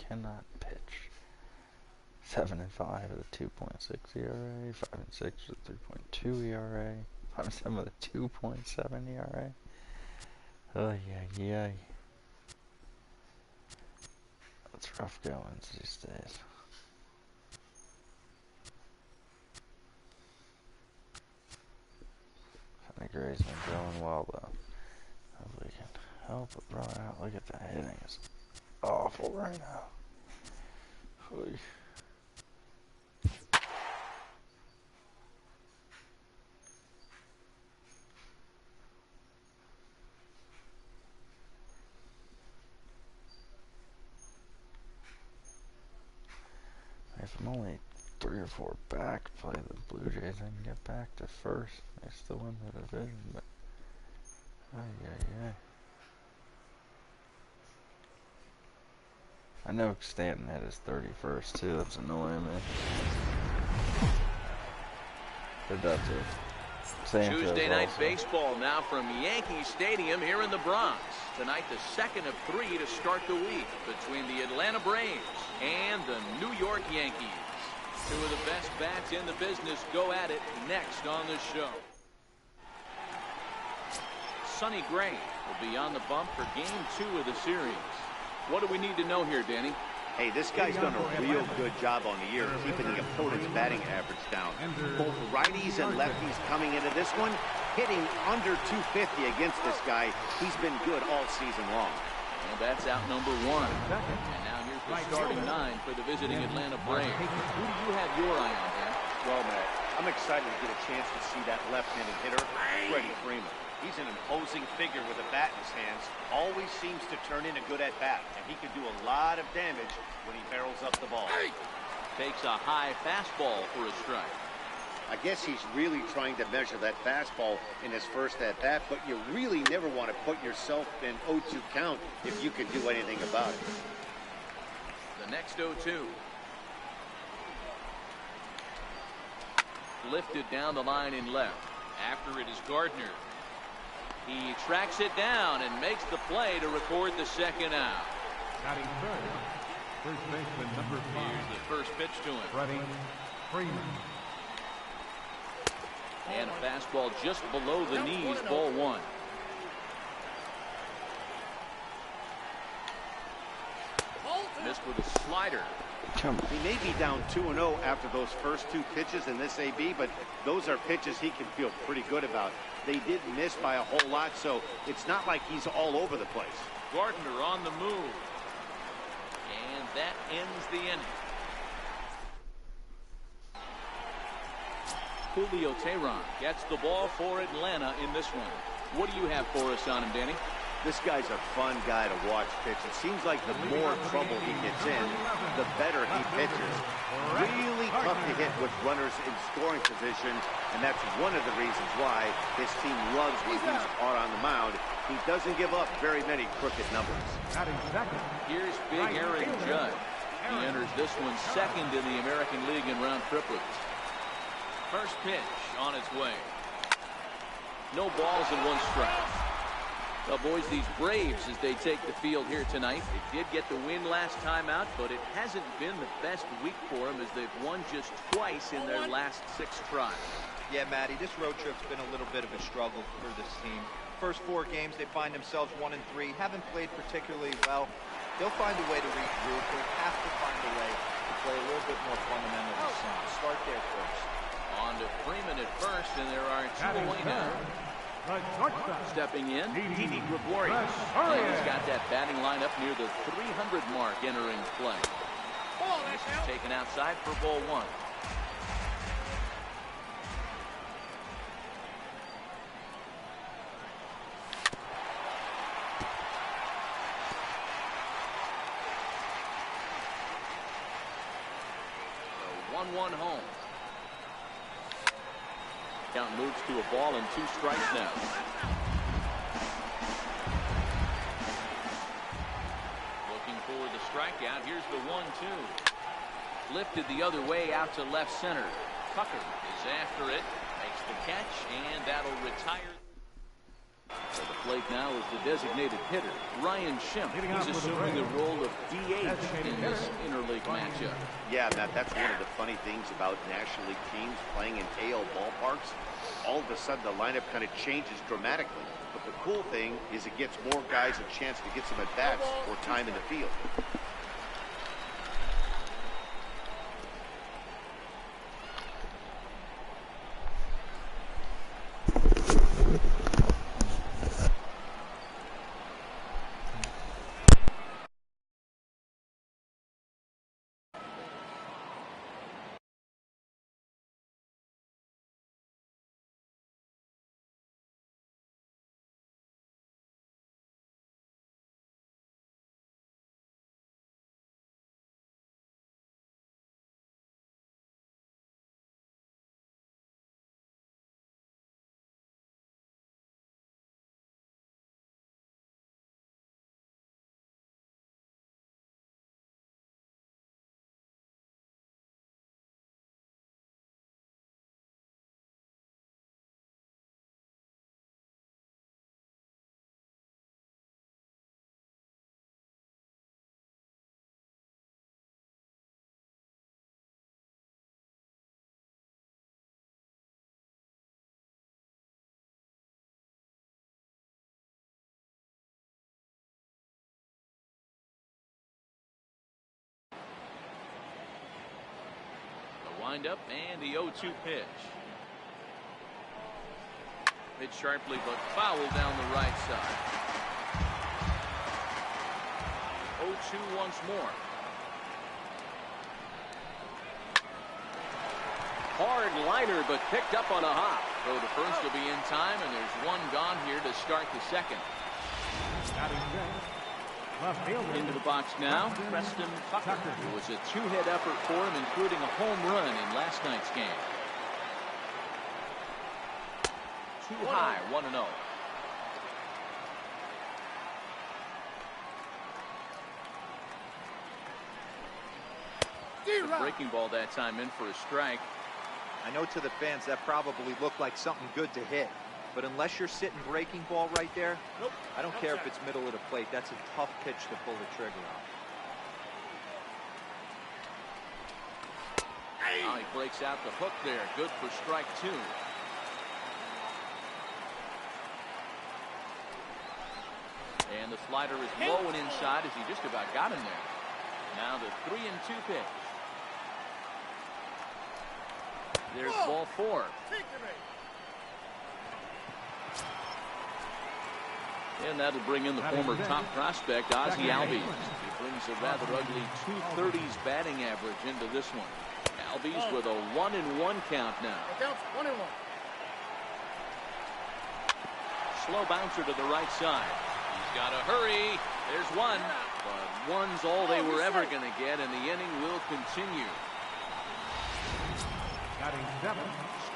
cannot pitch. 7-5 with a 2.6 ERA, 5-6 with a 3.2 ERA, 5-7 with a 2.7 ERA. Oh yeah. That's rough going these days. Gray's been going well though. Hopefully we can help it run out. Look at that hitting, it's awful right now. Oy. If I'm only 3 or 4 back, play the Blue Jays, I can get back to first. They still win the division, but yeah. I know Stanton had his 31st too. That's annoying me. But that's it. Tuesday night baseball now from Yankee Stadium here in the Bronx. Tonight, the second of 3 to start the week between the Atlanta Braves and the New York Yankees. 2 of the best bats in the business go at it next on the show. Sonny Gray will be on the bump for Game 2 of the series. What do we need to know here, Danny? Hey, this guy's done a real good job on the year keeping the opponent's batting average down. Both righties and lefties coming into this one, hitting under 250 against this guy. He's been good all season long. And that's out number 1. And now here's the starting 9 for the visiting Atlanta Braves. Who do you have your eye on, Dan? Well, Matt, I'm excited to get a chance to see that left-handed hitter, Freddie Freeman. He's an imposing figure with a bat in his hands. Always seems to turn in a good at-bat, and he can do a lot of damage when he barrels up the ball. Takes a high fastball for a strike. I guess he's really trying to measure that fastball in his first at-bat, but you really never want to put yourself in 0-2 count if you can do anything about it. The next 0-2. Lifted down the line in left. After it is Gardner. He tracks it down and makes the play to record the second out. Batting third, first baseman number 5. Here's the first pitch to him. Freddie Freeman. And a fastball just below the knees, ball 1. Missed with a slider. He may be down 2-0 after those first 2 pitches in this AB, but those are pitches he can feel pretty good about. They did miss by a whole lot, so it's not like he's all over the place. Gardner on the move. And that ends the inning. Julio Teheran gets the ball for Atlanta in this one. What do you have for us on him, Danny? This guy's a fun guy to watch pitch. It seems like the more trouble he gets in, the better he pitches. Really tough to hit with runners in scoring position, and that's one of the reasons why his team loves when he's out on the mound. He doesn't give up very many crooked numbers. Here's Big Aaron Judge. He enters this one second in the American League in round triplets. First pitch on its way. No balls and 1 strike. Well, boys, these Braves, as they take the field here tonight, they did get the win last time out, but it hasn't been the best week for them as they've won just twice in their last 6 tries. Yeah, Matty, this road trip's been a little bit of a struggle for this team. First 4 games, they find themselves 1-3, haven't played particularly well. They'll find a way to regroup. They have to find a way to play a little bit more fundamentally sound. Start there first. On to Freeman at first, and there are 2 away now. Stepping in, Didi Gregorius. He's got that batting lineup near the 300 mark entering play. This is taken outside for ball 1. So 1-1 home. Count moves to a ball and 2 strikes now. Looking for the strikeout. Here's the 1-2. Lifted the other way out to left center. Tucker is after it. Makes the catch, and that'll retire. So the plate now is the designated hitter, Ryan Schimpf. He's assuming the role of DH in this the matchup. Yeah, Matt, that's one of the funny things about National League teams playing in AL ballparks. All of a sudden, the lineup kind of changes dramatically. But the cool thing is it gets more guys a chance to get some at-bats or time in the field. Wind-up and the 0-2 pitch. Hit sharply but foul down the right side. 0-2 once more. Hard liner but picked up on a hop. Throw to first will be in time, and there's one gone here to start the second. Into the box now, Preston Tucker. It was a two-hit effort for him, including a home run in last night's game. Too high, 1-0. The breaking ball that time in for a strike. I know to the fans that probably looked like something good to hit. But unless you're sitting breaking ball right there, I don't care if it's middle of the plate. That's a tough pitch to pull the trigger on. Now he breaks out the hook there. Good for strike two. And the slider is low and inside as he just about got him there. Now the 3-2 pitch. There's ball four. And that'll bring in the former top prospect, Ozzie Albies. He brings a rather ugly 230s batting average into this one. Albies with a 1-1 count now. Slow bouncer to the right side. He's got to hurry. There's one. But one's all they were ever going to get, and the inning will continue.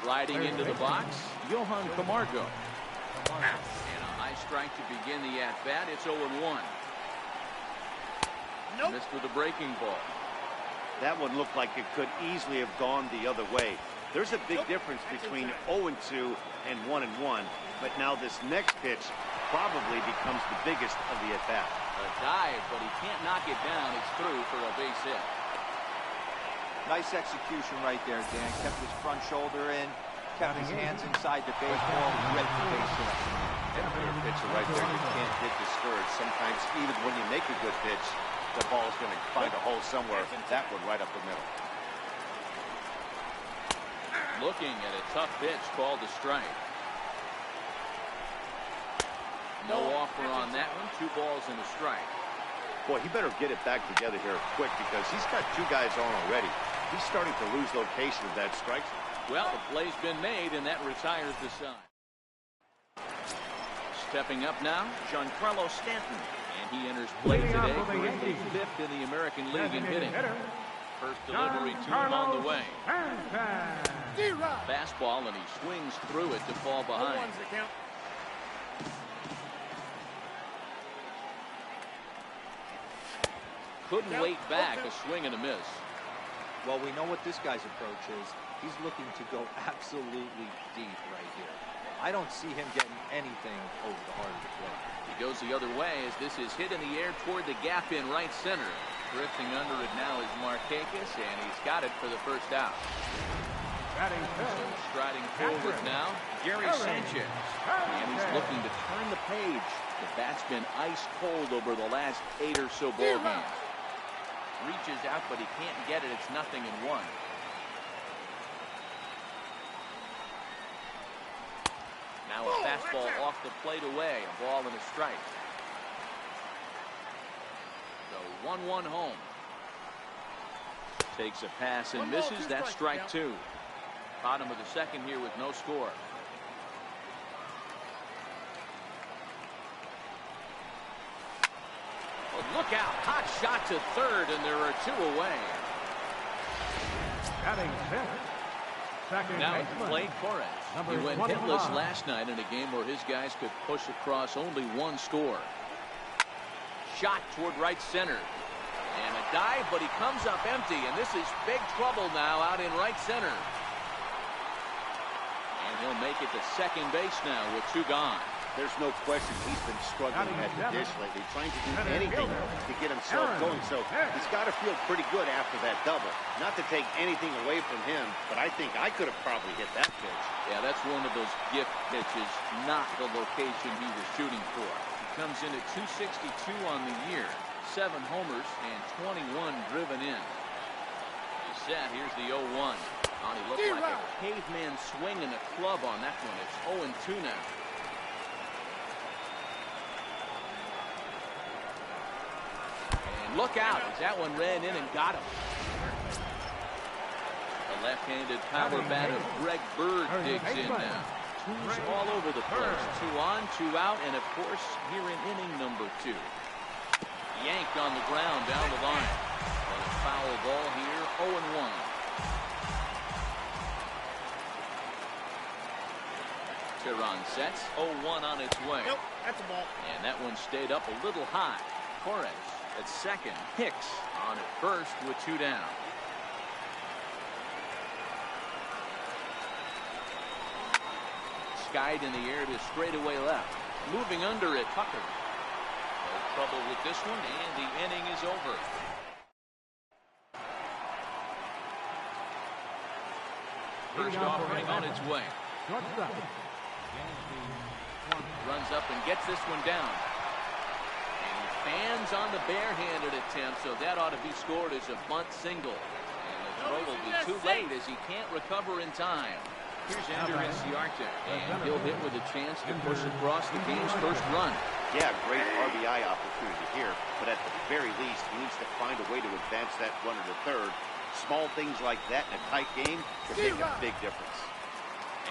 Striding into the box, Johan Camargo. Strike to begin the at-bat. It's 0-1. Missed with a breaking ball. That one looked like it could easily have gone the other way. There's a big difference between 0-2 and 1-1, but now this next pitch probably becomes the biggest of the at-bat. A dive, but he can't knock it down. It's through for a base hit. Nice execution right there, Dan. Kept his front shoulder in, kept his hands inside the baseball, ready for base hit. And for a pitcher right there, you can't get discouraged. Sometimes, even when you make a good pitch, the ball's going to find a hole somewhere. That one right up the middle. Looking at a tough pitch called a strike. No offer on that one. 2 balls and a strike. Boy, he better get it back together here quick because he's got 2 guys on already. He's starting to lose location of that strike. Well, the play's been made, and that retires the side. Stepping up now, Giancarlo Stanton, and he enters play today, currently 5th in the American League in hitting. First delivery to him on the way. Fastball, and he swings through it to fall behind. Couldn't wait back, a swing and a miss. Well, we know what this guy's approach is. He's looking to go absolutely deep right here. I don't see him getting anything over the heart of the plate. He goes the other way as this is hit in the air toward the gap in right center. Drifting under it now is Markakis, and he's got it for the first out. Striding forward now, Gary Sanchez. And he's looking to turn the page. The bat's been ice cold over the last 8 or so ball games. Reaches out, but he can't get it. It's 0-1. Now a fastball off the plate away. A ball and a strike. So 1-1 home. Takes a pass and misses. That's strike 2. Bottom of the second here with no score. Well, look out. Hot shot to third, and there are 2 away. Now at the plate, Torres. He went hitless last night in a game where his guys could push across only 1 score. Shot toward right center. And a dive, but he comes up empty, and this is big trouble now out in right center. And he'll make it to second base now with 2 gone. There's no question he's been struggling at the dish lately, trying to do anything to get himself going. So he's got to feel pretty good after that double. Not to take anything away from him, but I think I could have probably hit that pitch. Yeah, that's one of those gift pitches, not the location he was shooting for. He comes in at 262 on the year, 7 homers and 21 driven in. He's set. Here's the 0-1. He looked like a caveman swinging a club on that one. It's 0-2 now. Look out, as that one ran in and got him. The left-handed power bat of Greg Bird digs in now. 2's all over the place. 2 on, 2 out, and of course, here in inning number 2. Yanked on the ground down the line. And a foul ball here, 0-1. Tehran sets, 0-1 on its way. Nope, that's a ball. And that one stayed up a little high. Torres at second. Hicks on at first with 2 down. Skied in the air to straightaway left. Moving under it, Tucker. No trouble with this one, and the inning is over. First offering on its way. Runs up and gets this one down. Fans on the barehanded attempt, so that ought to be scored as a bunt single. And the throw will be too late as he can't recover in time. Here's Ender Inciarte, and he'll hit with a chance to push across the game's first run. Yeah, great RBI opportunity here, but at the very least, he needs to find a way to advance that runner to third. Small things like that in a tight game could make a big difference.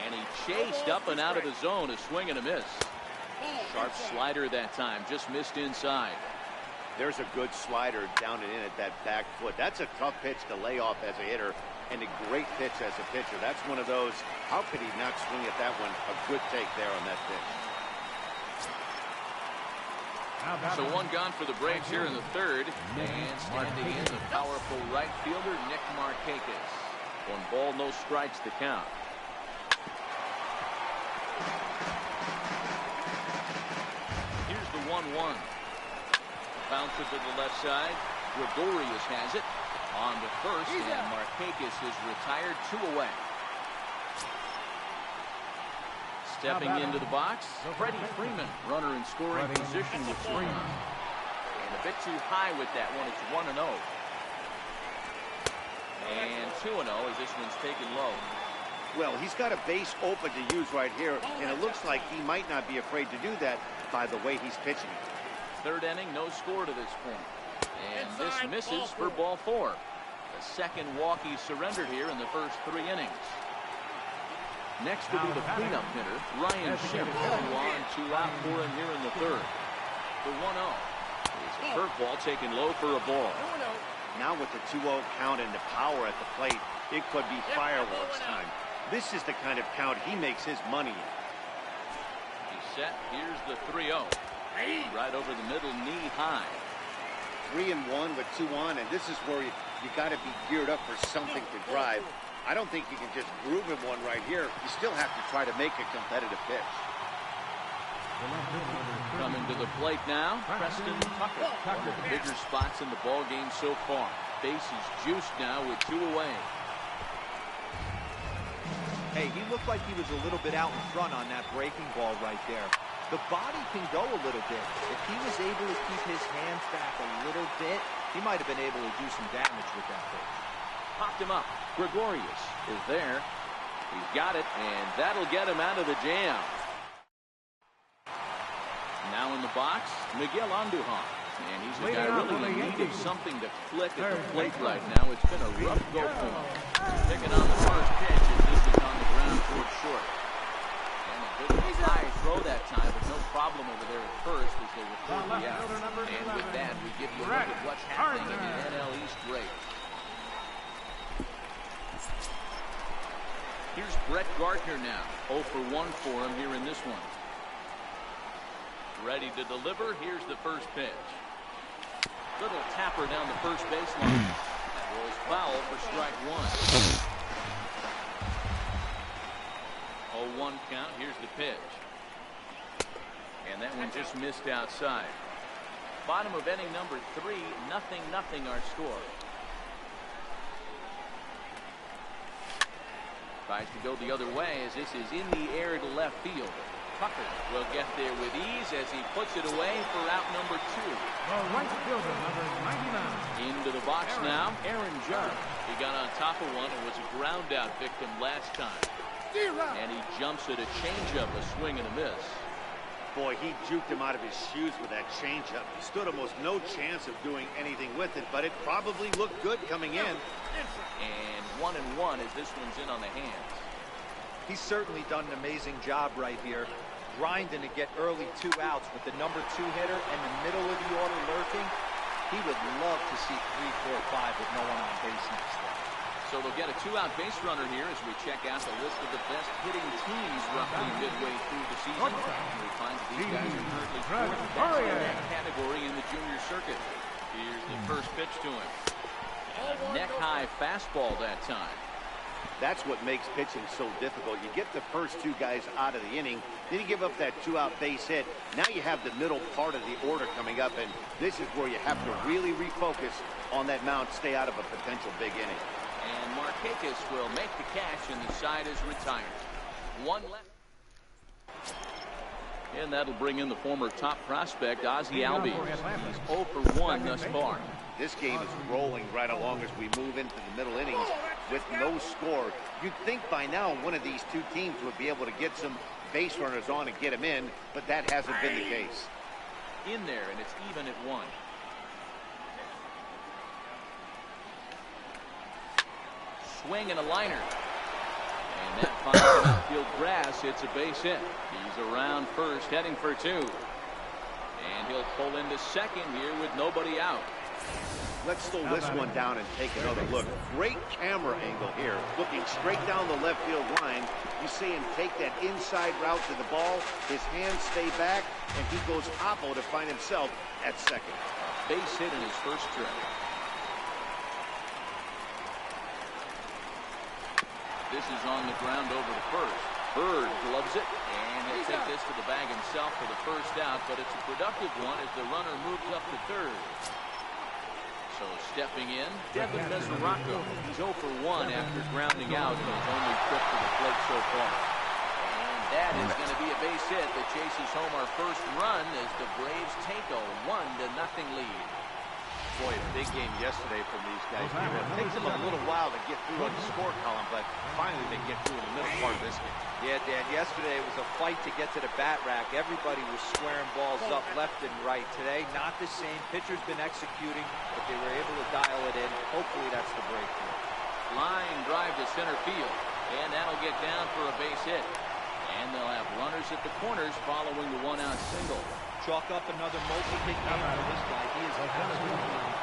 And he chased up and out of the zone, a swing and a miss. Sharp slider that time, just missed inside. There's a good slider down and in at that back foot. That's a tough pitch to lay off as a hitter, and a great pitch as a pitcher. That's one of those, how could he not swing at that one? A good take there on that pitch. So 1 gone for the Braves here in the third, and standing in the powerful right fielder, Nick Markakis. 1 ball, no strikes to count. Here's the 1-1. Bouncer to the left side. Gregorius has it on the first, and Markakis is retired 2 away. Stepping into the box, Freddie Freeman, runner in scoring position with 3. And a bit too high with that one. It's 1-0. And 2-0 as this one's taken low. Well, he's got a base open to use right here, and it looks like he might not be afraid to do that by the way he's pitching it. Third inning, no score to this point. And this misses for ball 4. The second walk he surrendered here in the first 3 innings. Next will be the cleanup hitter, Ryan Schimpf, 2 on, 2 out for him here in the third. The 1-0. It's a curveball taken low for a ball. Now with the 2-0 count and the power at the plate, it could be fireworks time. This is the kind of count he makes his money in. He's set. Here's the 3-0. Right over the middle, knee high. 3-1 with 2 on, and this is where you got to be geared up for something to drive. I don't think you can just groove him one right here. You still have to try to make a competitive pitch. Coming to the plate now, Preston Tucker. One of the bigger spots in the ball game so far. Bases juiced now with 2 away. Hey, he looked like he was a little bit out in front on that breaking ball right there. The body can go a little bit. If he was able to keep his hands back a little bit, he might have been able to do some damage with that pitch. Popped him up. Gregorius is there. He's got it, and that'll get him out of the jam. Now in the box, Miguel Andujar. And he's a guy really in need of something to click at the plate right now. It's been a rough go for him. Picking on the first pitch, and this is on the ground towards short. And a good high throw that time, but no problem over there at first as they record the out. And with that, we give you a look at what's happening in the NL East race. Here's Brett Gardner now. 0 for 1 for him here in this one. Ready to deliver. Here's the first pitch. Little tapper down the first baseline. That rolls foul for strike 1. 0-1 count. Here's the pitch. And that one just missed outside. Bottom of inning number 3. 0-0 our score. Tries to go the other way as this is in the air to left field. Tucker will get there with ease as he puts it away for out number 2. The right fielder, number 99. Into the box now, Aaron Judge. He got on top of one and was a ground out victim last time. And he jumps at a changeup, a swing and a miss. Boy, he juked him out of his shoes with that changeup. He stood almost no chance of doing anything with it, but it probably looked good coming in. And 1-1 as this one's in on the hands. He's certainly done an amazing job right here, grinding to get early 2 outs with the number 2 hitter and the middle of the order lurking. He would love to see 3, 4, 5 with no one on base next day. So they'll get a 2-out base runner here as we check out the list of the best hitting teams roughly midway through the season. We find that these guys are currently 4th best in that category in the junior circuit. Here's the first pitch to him. Neck-high fastball that time. That's what makes pitching so difficult. You get the first 2 guys out of the inning, then you give up that 2-out base hit. Now you have the middle part of the order coming up, and this is where you have to really refocus on that mound, stay out of a potential big inning. And Markakis will make the catch, and the side is retired. 1 left. And that'll bring in the former top prospect, Ozzie Albies. He's 0 for 1 thus far. This game is rolling right along as we move into the middle innings with no score. You'd think by now one of these 2 teams would be able to get some base runners on and get them in, but that hasn't been the case. In there, and it's even at 1. Swing and a liner. And that finds the outfield grass. It's a base hit. He's around first, heading for 2. And he'll pull into second here with nobody out. Let's slow this one down and take another look. Great camera angle here, looking straight down the left field line. You see him take that inside route to the ball. His hands stay back, and he goes oppo to find himself at second. Base hit in his first trip. This is on the ground over to first. Bird gloves it, and he'll take this to the bag himself for the first out, but it's a productive one as the runner moves up to third. So stepping in, Devin Mesoraco. He's 0 for 1 after grounding out in his only trip to the plate so far. And that is going to be a base hit that chases home our first run as the Braves take a 1-0 lead. Boy, a big game yesterday from these guys. It takes them a little while to get through on the score column, but finally they get through in the middle part of this game. Yeah, Dan, yesterday it was a fight to get to the bat rack. Everybody was squaring balls up left and right. Today, not the same. Pitcher's been executing, but they were able to dial it in. Hopefully that's the breakthrough. Line drive to center field, and that'll get down for a base hit. And they'll have runners at the corners following the 1-out single. Chalk up another multi-hit game for this guy. He is absolutely on fire.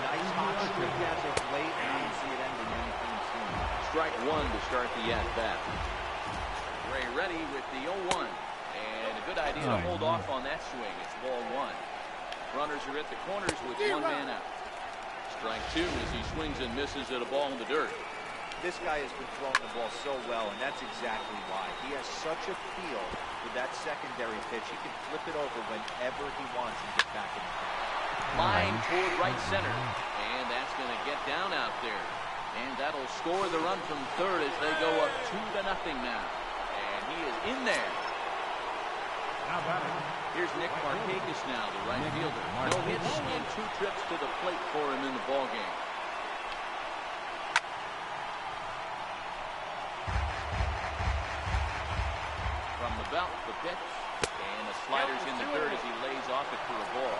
Nice hot streak as of late, and I don't see it ending anytime soon. Strike 1 to start the at-bat. Ray ready with the 0-1. And a good idea to hold off on that swing. It's ball 1. Runners are at the corners with 1 man out. Strike 2 as he swings and misses at a ball in the dirt. This guy has been throwing the ball so well, and that's exactly why. He has such a feel for that secondary pitch. He can flip it over whenever he wants and get back in the game. Line toward right center. And that's going to get down out there. And that'll score the run from third as they go up 2-0 now. And he is in there. Here's Nick Markakis now, the right fielder. No hits and 2 trips to the plate for him in the ballgame. From the belt, the pitch. And the slider's in the dirt as he lays off it for a ball.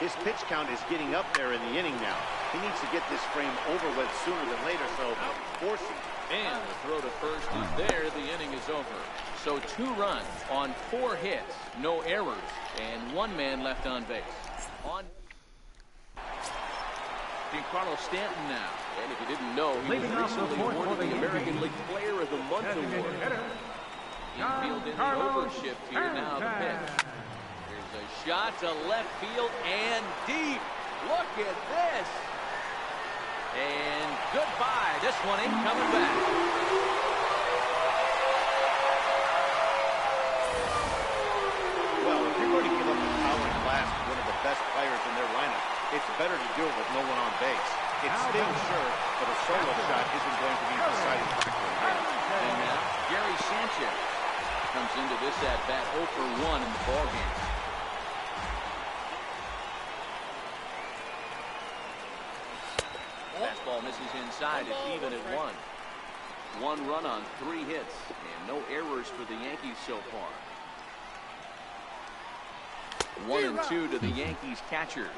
His pitch count is getting up there in the inning now. He needs to get this frame over with sooner than later, so forcing. And the throw to first is there. The inning is over. So 2 runs on 4 hits, no errors, and 1 man left on base. On Giancarlo Stanton now. And if you didn't know, he was recently awarded the American League Player of the Month award. Infield in the overshift here now, the pitch. There's a shot to left field and deep. Look at this. And goodbye. This one ain't coming back. Well, if you're going to give up a powering blast to one of the best players in their lineup, it's better to do it with no one on base. It stings, sure, but a solo shot isn't going to be the deciding factor in the game. And now, Gary Sanchez comes into this at-bat 0 for 1 in the ballgame. Fastball misses inside. It's even at 1. 1 run on 3 hits and no errors for the Yankees so far. 1 and 2 to the Yankees catcher.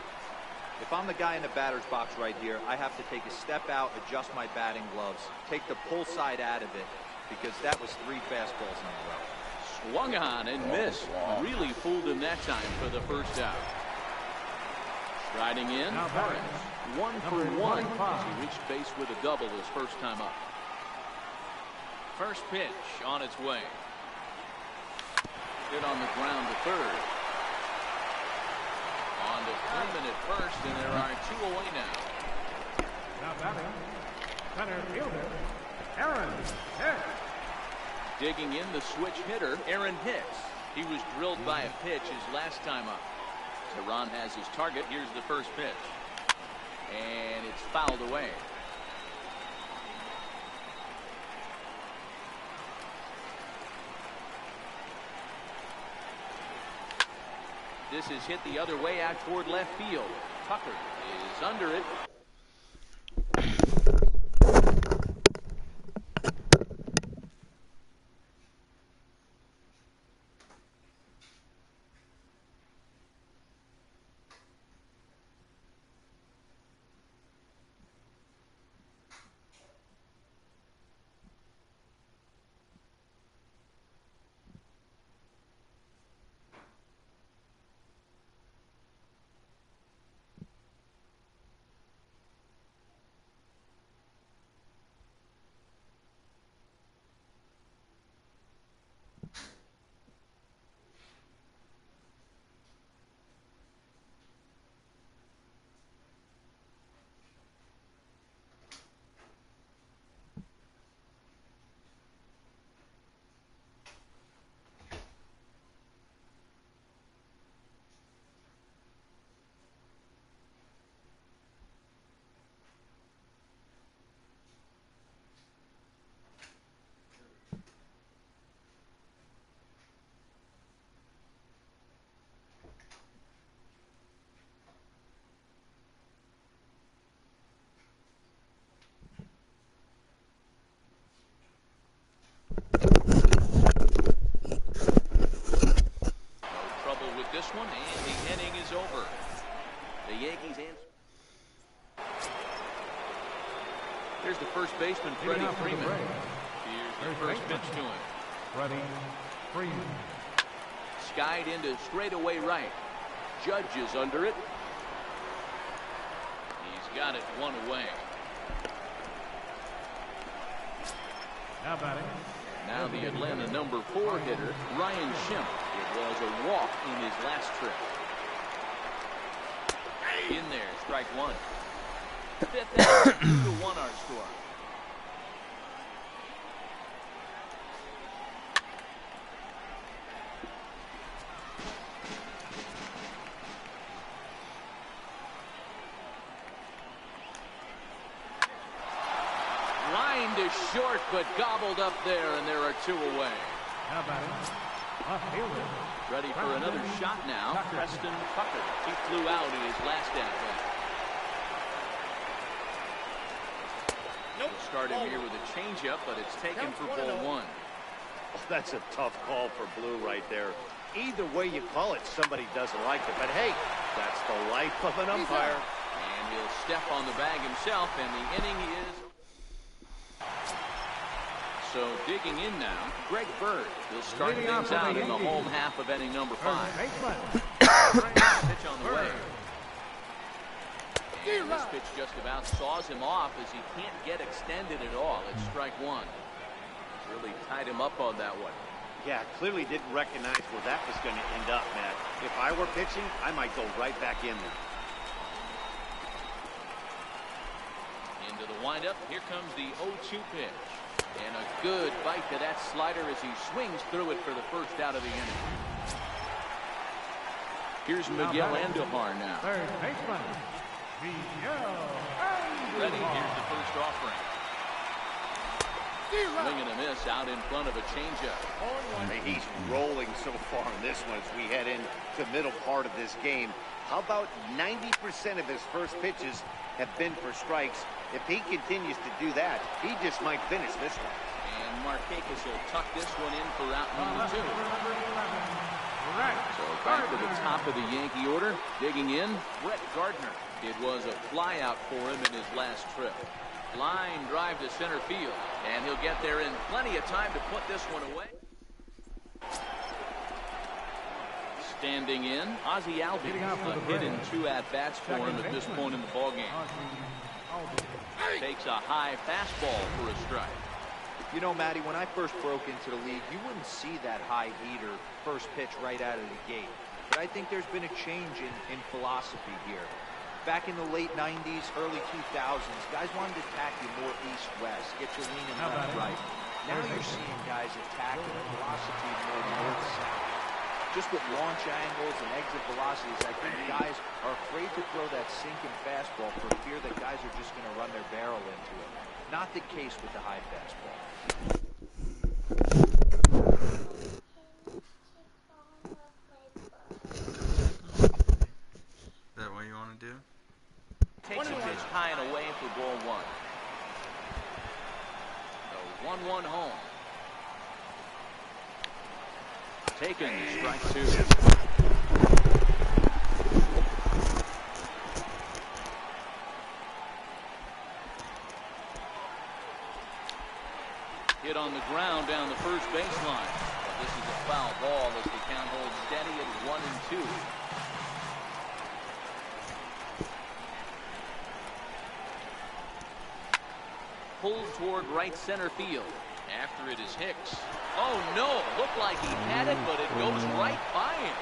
If I'm the guy in the batter's box right here, I have to take a step out, adjust my batting gloves, take the pull side out of it, because that was 3 fastballs in a row. Swung on and missed. Really fooled him that time for the first out. Striding in, Torres. 1 for 1 as he reached base with a double his first time up. First pitch on its way. Hit on the ground to third. On to Freeman at first, and there are 2 away now. Now batting, center fielder, Aaron Hicks. Digging in the switch hitter, Aaron Hicks. He was drilled by a pitch his last time up. Tehran has his target. Here's the first pitch. And it's fouled away. This is hit the other way out toward left field. Tucker is under it. One, and the inning is over. The Yankees answer. Here's the first baseman, Freddie Freeman. Here's the first pitch to him. Freddie Freeman. Skied into straightaway right. Judge is under it. He's got it 1 away. Now batting. Now the Atlanta number 4 hitter, Ryan Schimpf. It was a walk in his last trip. In there, strike 1. 5th out, 2-1 our score. Line to short, but gobbled up there, and there are 2 away. How about it? A fielder. Ready for another shot now. Preston Tucker. He flew out in his last at-bat. Nope. We'll start him here with a changeup, but it's taken for ball 1. Oh, that's a tough call for Blue right there. Either way you call it, somebody doesn't like it. But hey, that's the life of an umpire. And he'll step on the bag himself, and the inning is... So digging in now, Greg Bird. He'll start things out in the home half of inning number 5. Pitch on the way. And this pitch just about saws him off as he can't get extended at all. It's strike 1. Really tied him up on that one. Yeah, clearly didn't recognize where that was going to end up, Matt. If I were pitching, I might go right back in there. Into the windup. Here comes the 0-2 pitch. And a good bite to that slider as he swings through it for the first out of the inning. Here's Miguel Andujar now. Third baseman, Miguel Andujar. Ready, here's the first offering. Swing and a miss out in front of a changeup. He's rolling so far in this one as we head into the middle part of this game. How about 90% of his first pitches have been for strikes? If he continues to do that, he just might finish this one. And Markakis will tuck this one in for out number 2. So back to the top of the Yankee order. Digging in, Brett Gardner. It was a flyout for him in his last trip. Line drive to center field, and he'll get there in plenty of time to put this one away. Standing in, Ozzie Albies. A hit in 2 at-bats for him at this point in the ballgame. Takes a high fastball for a strike. You know, Matty, when I first broke into the league, you wouldn't see that high heater first pitch right out of the gate. But I think there's been a change in philosophy here. Back in the late 90s, early 2000s, guys wanted to attack you more east-west, get you leaning left-right. Now you're seeing guys attacking the philosophy more north-south. Just with launch angles and exit velocities, I think guys are afraid to throw that sinking fastball for fear that guys are just going to run their barrel into it. Not the case with the high fastball. Is that what you want to do? Takes a pitch high and away for ball 1. The 1-1 home. Taken, strike 2. Hit on the ground down the first baseline. But this is a foul ball as the count holds steady at 1-2. Pulled toward right center field. After it is Hicks. Oh no, looked like he had it, but it goes right by him.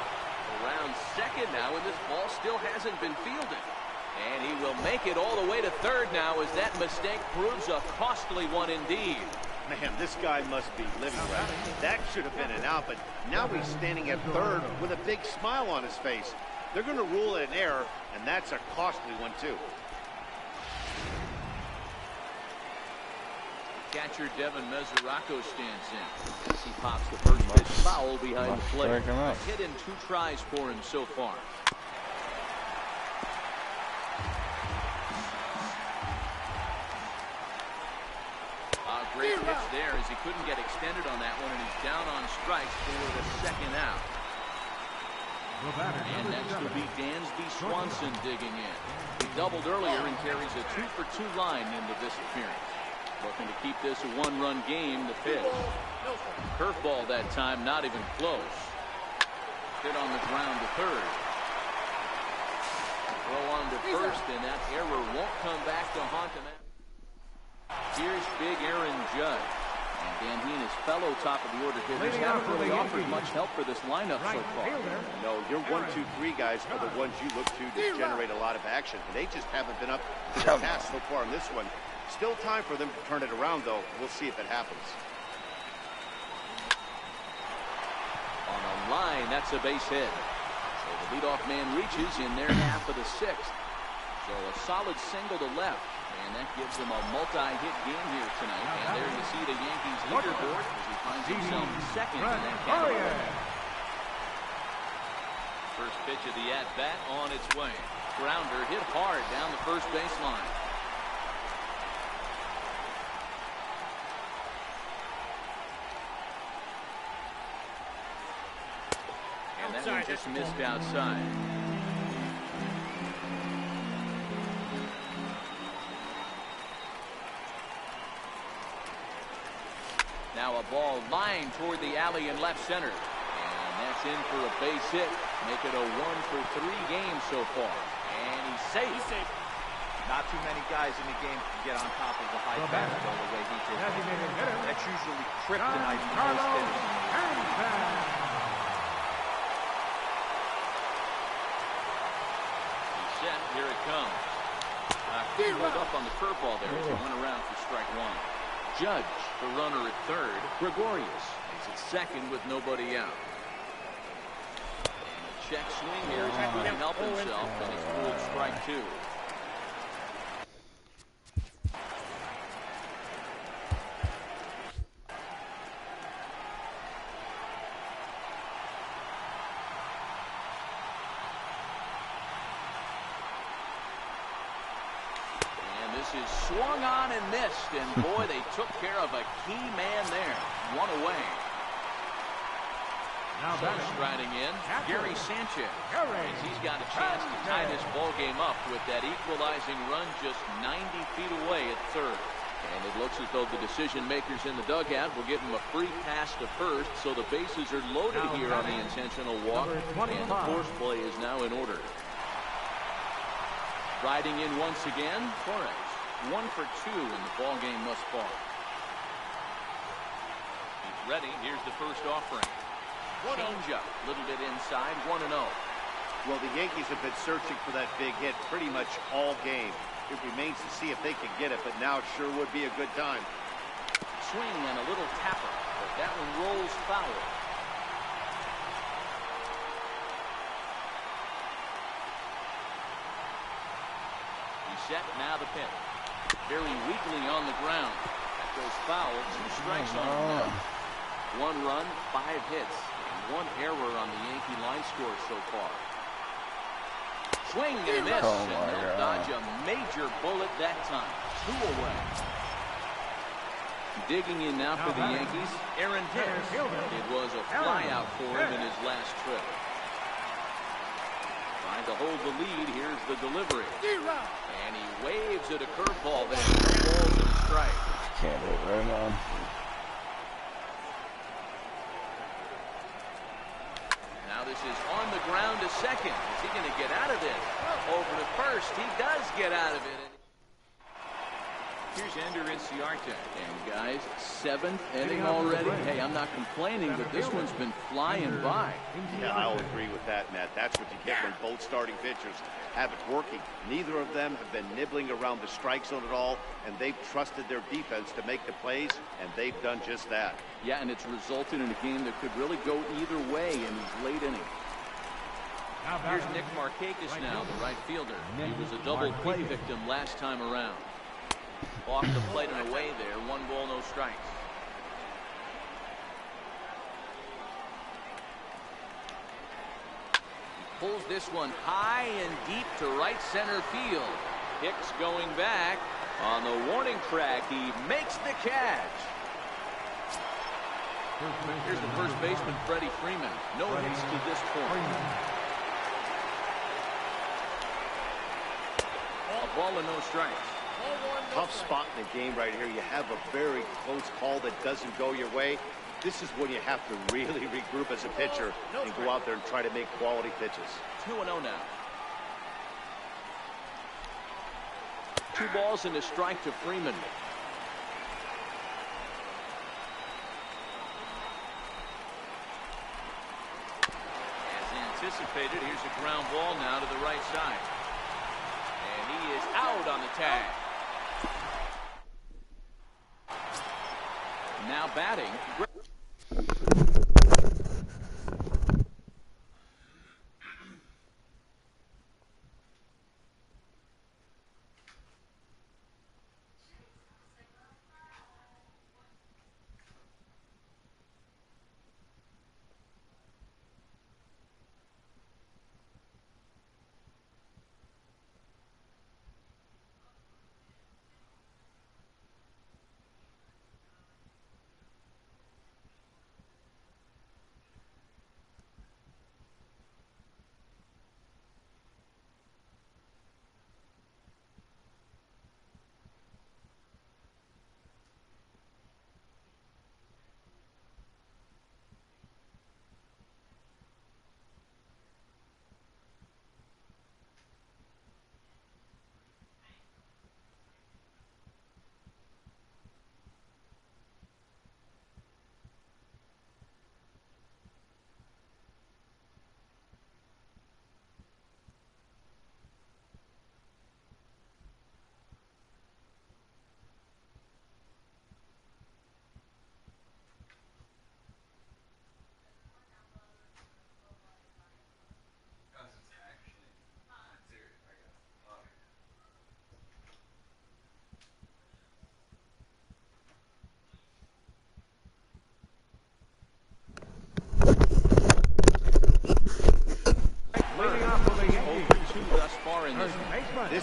Around second now, and this ball still hasn't been fielded. And he will make it all the way to third now as that mistake proves a costly one indeed. Man, this guy must be living right. That should have been an out, but now he's standing at third with a big smile on his face. They're going to rule it an error, and that's a costly one too. Catcher Devin Mesoraco stands in. He pops the first pitch foul behind the plate. Hit in 2 tries for him so far. Great pitch there as he couldn't get extended on that one, and he's down on strikes for the second out. And next will be Dansby Swanson digging in. He doubled earlier and carries a 2-for-2 line into this appearance. Looking to keep this a 1-run game. The pitch. Curveball that time, not even close. Hit on the ground to third. Throw on to first, and that error won't come back to haunt him. Here's big Aaron Judge. And Dan Heen, his fellow top of the order hitters, haven't really offered much help for this lineup so far. No, your 1, 2, 3 guys are the ones you look to generate a lot of action. They just haven't been up to the task so far in this one. Still time for them to turn it around, though. We'll see if it happens. On a line, that's a base hit. So the leadoff man reaches in their half of the 6th. So a solid single to left. And that gives him a multi-hit game here tonight. And there you see the Yankees leaderboard as he finds himself second in that category. First pitch of the at-bat on its way. Grounder hit hard down the first baseline. And that one just missed outside. Now a ball lined toward the alley in left center. And that's in for a base hit. Make it a 1-for-3 game so far. And he's safe. Not too many guys in the game can get on top of the high fastball the way he did. That's usually kryptonite for most hitters. He's set. Here it comes. He rolled up on the curveball there as he went around for strike one. Judge, the runner at third. Gregorius is at second with nobody out. And a check swing here as he couldn't help himself, and it's ruled strike two. This is swung on and missed, and boy, they took care of a key man there. One away. Now so striding in, Gary Sanchez. As he's got a chance to tie this ball game up with that equalizing run just 90 feet away at third. And it looks as though the decision makers in the dugout will give him a free pass to first, so the bases are loaded here on the intentional walk, and the force play is now in order. Riding in once again, Torres. 1 for 2 in the ball game thus far. He's ready. Here's the first offering. Change up, a little bit inside, 1-0. Well, the Yankees have been searching for that big hit pretty much all game. It remains to see if they can get it, but now it sure would be a good time. Swing and a little tapper, but that one rolls foul. He's set, now the pitch. Very weakly on the ground. That goes foul. 2 strikes on him. 1 run, 5 hits, and 1 error on the Yankee line score so far. Swing and a miss, and they'll dodge a major bullet that time. 2 away. Digging in now for the Yankees, Aaron Hicks. It was a flyout for him in his last trip. Trying to hold the lead. Here's the delivery. And he waves at a curveball there. No balls and a strike. Can't hit right on. Now this is on the ground to second. Is he going to get out of this? Over to first. He does get out of it. Here's Ender Inciarte. And guys, 7th inning already. Hey, I'm not complaining, but this one's been flying by. Yeah, I'll agree with that, Matt. That's what you get when both starting pitchers have it working. Neither of them have been nibbling around the strike zone at all, and they've trusted their defense to make the plays, and they've done just that. Yeah, and it's resulted in a game that could really go either way in these late innings. Here's Nick Markakis now, the right fielder. He was a double play victim last time around. Off the plate and away there. 1 ball, no strikes. He pulls this one high and deep to right center field. Hicks going back on the warning track. He makes the catch. Here's the first baseman, Freddie Freeman. No hits to this point. A ball and no strikes. Tough spot in the game right here. You have a very close call that doesn't go your way. This is when you have to really regroup as a pitcher and go out there and try to make quality pitches. 2-0 now. 2 balls and a strike to Freeman. As anticipated, here's a ground ball now to the right side. And he is out on the tag. Now batting.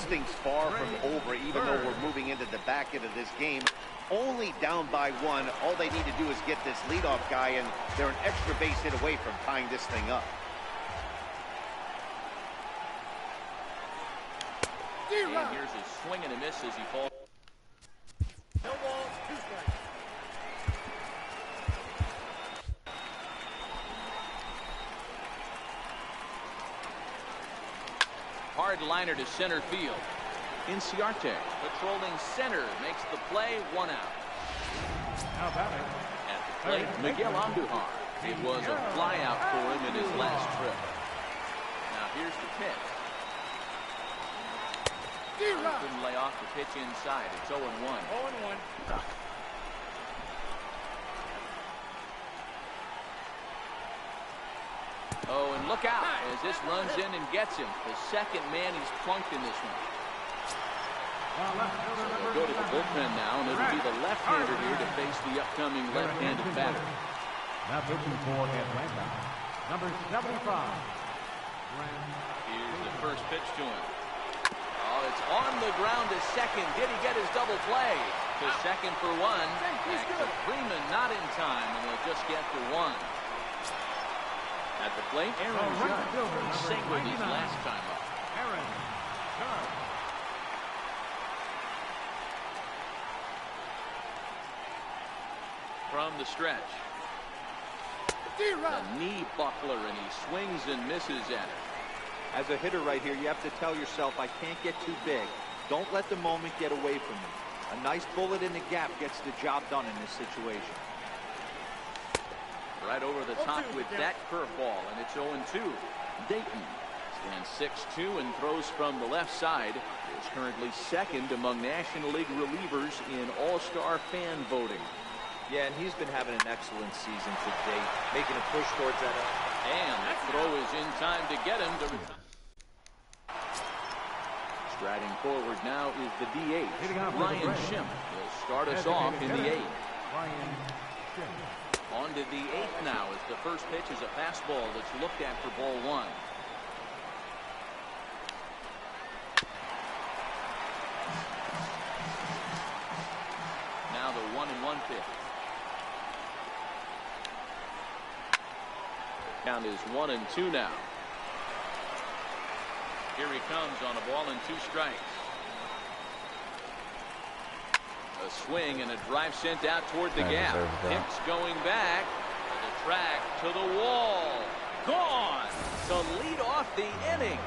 thing's far from over, even though we're moving into the back end of this game. Only down by 1. All they need to do is get this leadoff guy, and they're an extra base hit away from tying this thing up. And here's a swing and a miss as he falls. No balls, 2 strikes. Hard liner to center field. Inciarte patrolling center makes the play, 1 out. How about it? At the plate, Miguel Andujar. It was a fly out for him in his last trip. Now here's the pitch. Couldn't lay off the pitch inside. It's 0-1. 0-1. Oh, and look out as this runs in and gets him. The second man he's plunked in this one. So they'll go to the bullpen now, and it'll be the left-hander here to face the upcoming left-handed batter. Now pitching for Atlanta, number 75. Here's the first pitch to him. Oh, it's on the ground to second. Did he get his double play? To second for 1. Back to Freeman, not in time, and they'll just get for 1. At the plate, Aaron Judge singled his last time up. Aaron Judge. From the stretch. The knee buckler, and he swings and misses at it. As a hitter right here, you have to tell yourself, I can't get too big. Don't let the moment get away from me. A nice bullet in the gap gets the job done in this situation. Right over the top with that curveball, and it's 0-2. Dayton stands 6'2" and throws from the left side. Is currently second among National League relievers in All-Star fan voting. Yeah, and he's been having an excellent season to date, making a push towards that. And the throw is in time to get him to retire. Striding forward now is the DH, Ryan Schimpf. Will start us off in the 8th. Ryan Schimpf. On to the 8th now as the first pitch is a fastball that's looked at for ball 1. Now the 1-1 pitch. Count is 1-2 now. Here he comes on a ball and 2 strikes. A swing and a drive sent out toward the gap. Hicks going back to the track, to the wall. Gone to lead off the inning.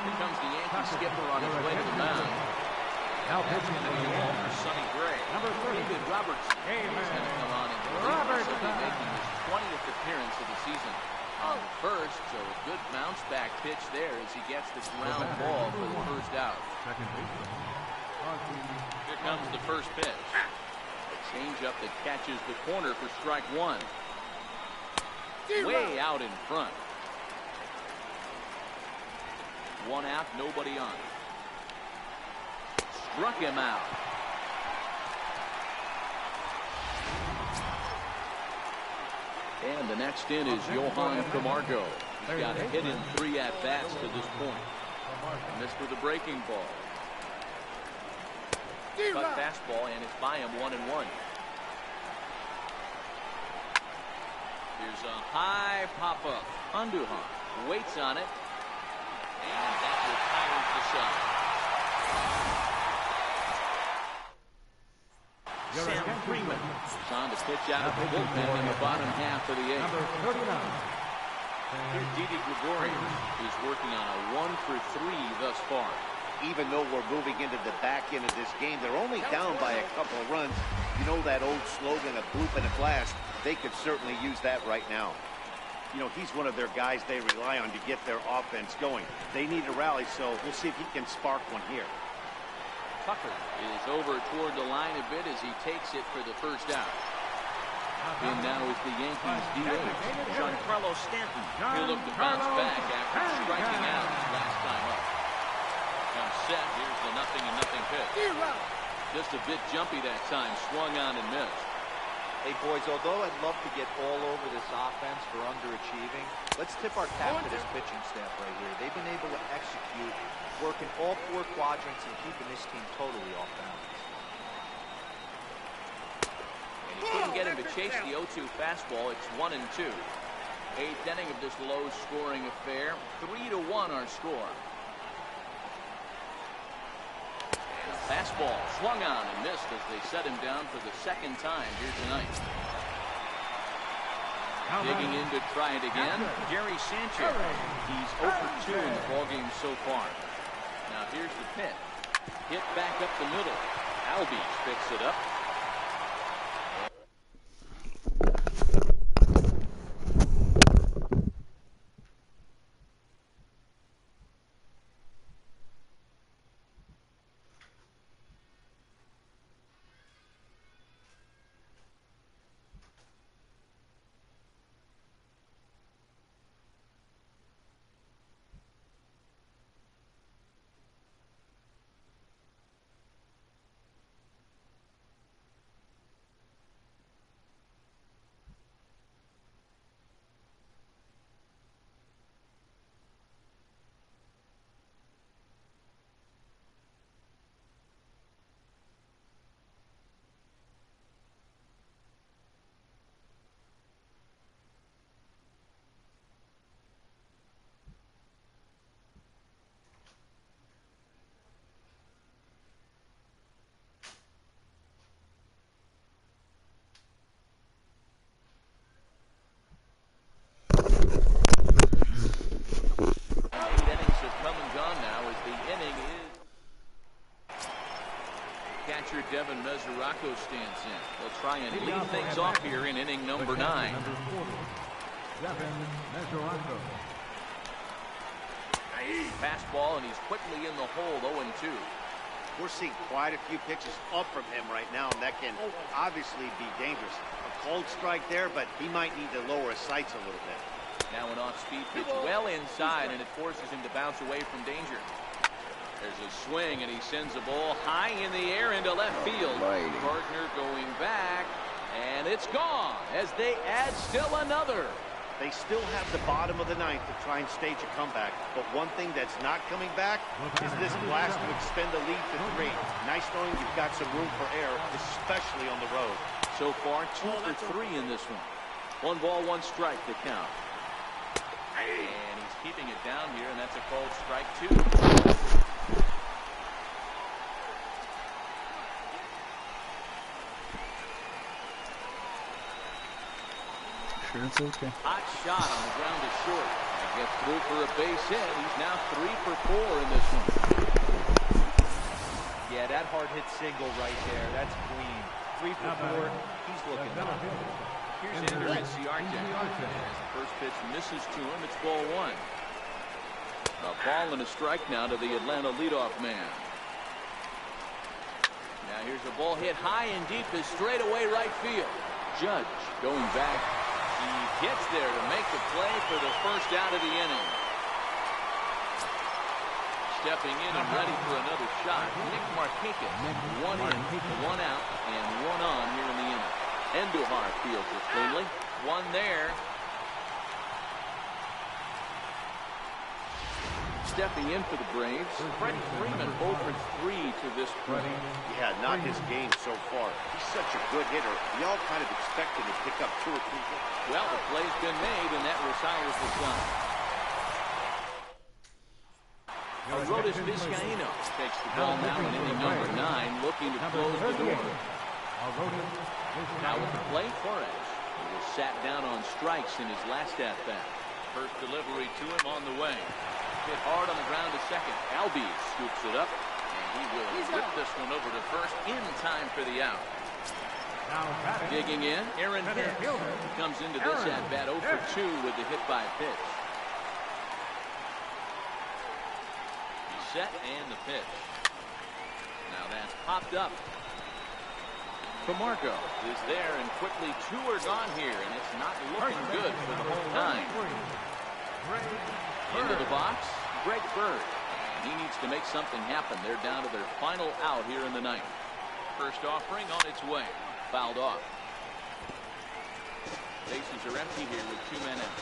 Here comes the Yankee skipper on his way to the mound. Now pitching And the ball for Sonny Gray. Number 30. David Robertson. He's going to come on and possibly making his 20th appearance of the season. On the first, so a good bounce back pitch there as he gets this ground ball for the first out. Second baseman. Here comes the first pitch. A changeup that catches the corner for strike 1. Way out in front. 1 out, nobody on. Struck him out. And the next in is Johan Camargo. He's got a hit in 3 at-bats to this point. Missed with a breaking ball. Cut fastball, and it's by him 1-1. Here's a high pop-up. Andujar waits on it. And that retires the shot. Sam Freeman is on to pitch out of the bullpen in the bottom half of the 8th. Number 39. Here, Didi Gregorius is working on a 1-for-3 thus far. Even though we're moving into the back end of this game, they're only down by a couple of runs. You know that old slogan, a bloop and a blast? They could certainly use that right now. You know, he's one of their guys they rely on to get their offense going. They need a rally, so we'll see if he can spark one here. Tucker is over toward the line a bit as he takes it for the first out. In now is the Yankees DH, Giancarlo Stanton. He'll look to bounce back after striking out his last time up. Comes set. Here's the 0-0 pitch. Just a bit jumpy that time. Swung on and missed. Hey, boys, although I'd love to get all over this offense for underachieving, let's tip our cap to this pitching staff right here. They've been able to execute, working all 4 quadrants and keeping this team totally off balance. And he couldn't get him to chase the 0-2 fastball. It's 1-2. 8th inning of this low-scoring affair. 3-1 our score. Fastball swung on and missed as they set him down for the 2nd time here tonight. Digging in to try it again, Gary Sanchez. He's 0 for 2 in the ballgame so far. Now here's the pitch. Hit back up the middle. Albies picks it up. Devin Mesoraco stands in. They'll try and lead things off here in inning number 9. Devin Mesoraco. Fastball, and he's quickly in the hole. 0-2. We're seeing quite a few pitches up from him right now, and that can obviously be dangerous. A cold strike there, but he might need to lower his sights a little bit. Now an off-speed pitch well inside, and it forces him to bounce away from danger. There's a swing, and he sends the ball high in the air into left field. Gardner going back, and it's gone as they add still another. They still have the bottom of the 9th to try and stage a comeback, but one thing that's not coming back is this blast to extend the lead to 3. Nice knowing you've got some room for error, especially on the road. So far, 2 for 3 in this one. 1 ball, 1 strike to count. And he's keeping it down here, and that's a called strike 2. It's okay. Hot shot on the ground to short. He gets through for a base hit. He's now 3 for 4 in this one. Yeah, that hard hit single right there. That's clean. 3 for 4. He's looking up. Here's Ender Inciarte. As the first pitch misses to him, it's ball 1. A ball and a strike now to the Atlanta leadoff man. Now here's a ball hit high and deep to straightaway right field. Judge going back. He gets there to make the play for the first out of the inning. Stepping in and ready for another shot, Nick Markakis. 1 in, 1 out, and 1 on here in the inning. Endujar fields it cleanly. 1 there. Stepping in for the Braves, Freddie Freeman 0 for 3 to this point. Yeah, not his game so far. He's such a good hitter. We all kind of expect him to pick up 2 or 3 hits. Well, the play's been made, and that retires the sign. Arodys Vizcaíno takes the ball now in inning number 9, looking to close the door. Now with the play, Torres, who was sat down on strikes in his last at-bat. First delivery to him on the way. Hit hard on the ground to second. Albies scoops it up, and he will whip this one over to first in time for the out. Digging in, Aaron Hicks. He comes into this at-bat 0 for 2 with the hit by pitch. He's set and the pitch. Now that's popped up. Camargo is there, and quickly 2 are gone here, and it's not looking good for the whole 9. Into the box, Greg Bird. He needs to make something happen. They're down to their final out here in the 9th. First offering on its way. Fouled off. Bases are empty here with 2 men out.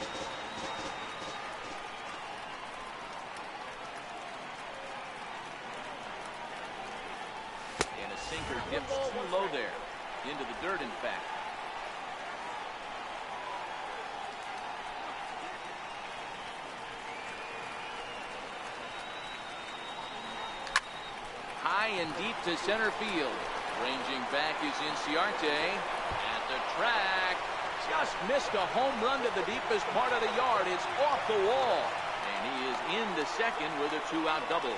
And a sinker dips too low there. Into the dirt, in fact. High and deep to center field. Ranging back is Inciarte. At the track. Just missed a home run to the deepest part of the yard. It's off the wall. And he is into second with a 2-out double.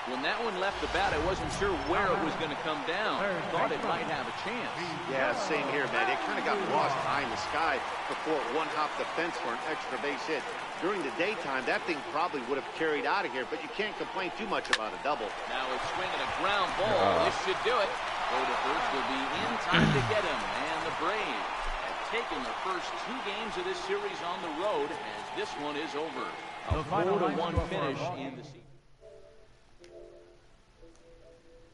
When that one left the bat, I wasn't sure where it was going to come down. Thought it might have a chance. Yeah, same here, man. It kind of got lost high in the sky before it one-hopped the fence for an extra base hit. During the daytime, that thing probably would have carried out of here, but you can't complain too much about a double. Now it's swinging a ground ball. This should do it. Go to first will be in time to get him. And the Braves have taken the first 2 games of this series on the road as this one is over. A 4-1 finish in the season.